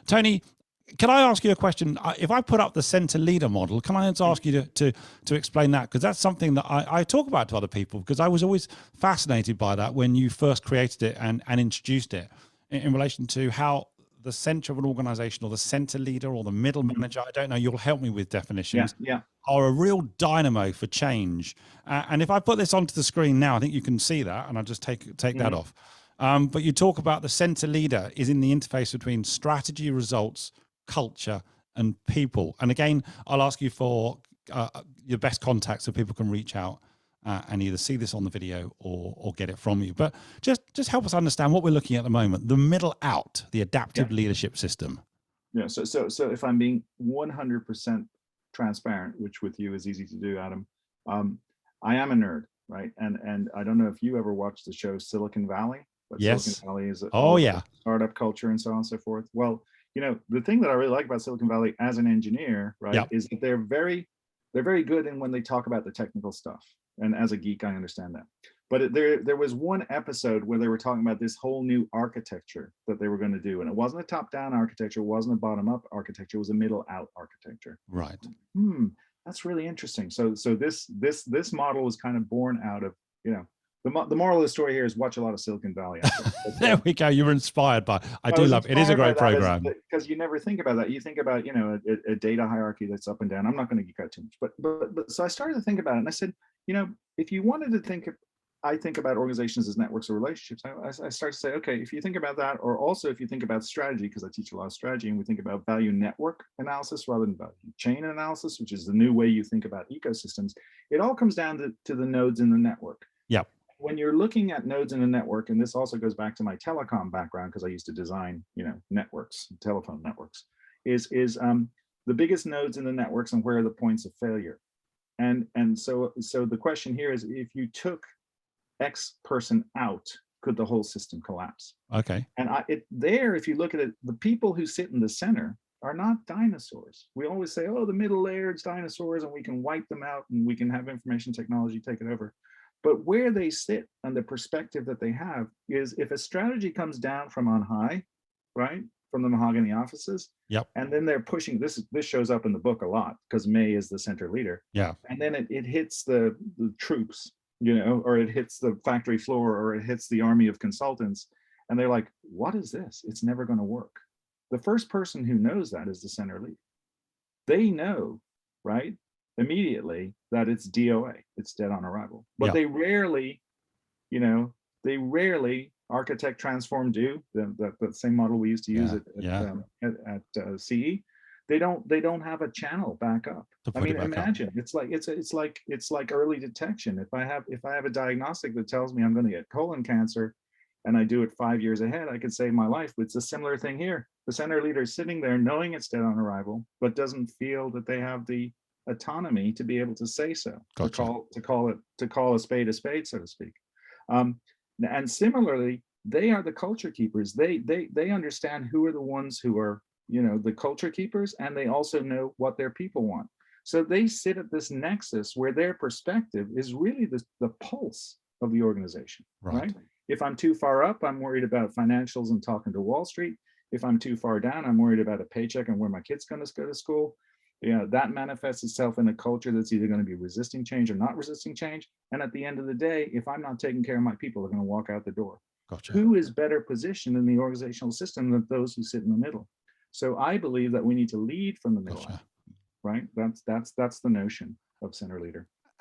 Tony, can I ask you a question? If I put up the center leader model, can I just ask you to explain that? Because that's something that I talk about to other people, because I was always fascinated by that when you first created it and introduced it in relation to how the center of an organization, or the center leader, or the middle manager, I don't know, you'll help me with definitions, are a real dynamo for change. And if I put this onto the screen now, I think you can see that, and I'll just take that off. But you talk about the center leader is in the interface between strategy, results, culture, and people. And again, I'll ask you for your best contacts so people can reach out and either see this on the video or get it from you. But just help us understand what we're looking at the moment, the middle out, the adaptive leadership system. Yeah, so if I'm being 100% transparent, which with you is easy to do, Adam, I am a nerd, right? And I don't know if you ever watched the show Silicon Valley. But yes. Silicon Valley is startup culture and so on and so forth. Well, you know, the thing that I really like about Silicon Valley as an engineer, right, is that they're very good in when they talk about the technical stuff. And as a geek, I understand that. But there was one episode where they were talking about this whole new architecture that they were going to do. And it wasn't a top-down architecture, it wasn't a bottom-up architecture, it was a middle-out architecture. Right. That's really interesting. So this model was kind of born out of, you know, the moral of the story here is watch a lot of Silicon Valley. There we go. You were inspired by. I do love it. It is a great program. Because you never think about that. You think about, you know, a data hierarchy that's up and down. I'm not going to geek out too much, but so I started to think about it, and I said, you know, if you wanted to think, I think about organizations as networks or relationships. I start to say, okay, if you think about that, or also if you think about strategy, because I teach a lot of strategy, and we think about value network analysis rather than value chain analysis, which is the new way you think about ecosystems. It all comes down to the nodes in the network. Yeah. When you're looking at nodes in a network, and this also goes back to my telecom background, because I used to design, you know, networks, telephone networks, is the biggest nodes in the networks and where are the points of failure. And so the question here is, if you took X person out, could the whole system collapse? Okay. And if you look at it, the people who sit in the center are not dinosaurs. We always say, oh, the middle layer is dinosaurs and we can wipe them out and we can have information technology take it over. But where they sit and the perspective that they have is, if a strategy comes down from on high, right, from the mahogany offices, and then they're pushing, this shows up in the book a lot because May is the center leader. Yeah. And then it hits the troops, you know, or it hits the factory floor, or it hits the army of consultants. And they're like, what is this? It's never going to work. The first person who knows that is the center leader. They know, right, immediately that it's DOA, it's dead on arrival. But they rarely, you know, architect transform do the same model we used to use at CE. They don't have a channel back up. I mean, imagine it's like early detection. If I have a diagnostic that tells me I'm going to get colon cancer, and I do it 5 years ahead, I could save my life. It's a similar thing here. The center leader is sitting there knowing it's dead on arrival, but doesn't feel that they have the autonomy to be able to say so, to call a spade, so to speak. And similarly, they are the culture keepers. They understand who are the ones who are, you know, the culture keepers, and they also know what their people want. So they sit at this nexus where their perspective is really the pulse of the organization, right? If I'm too far up, I'm worried about financials and talking to Wall Street. If I'm too far down, I'm worried about a paycheck and where my kid's going to go to school. You know, that manifests itself in a culture that's either going to be resisting change or not resisting change. And at the end of the day, if I'm not taking care of my people, they're going to walk out the door. Who is better positioned in the organizational system than those who sit in the middle? So I believe that we need to lead from the middle, right? That's the notion of center leader.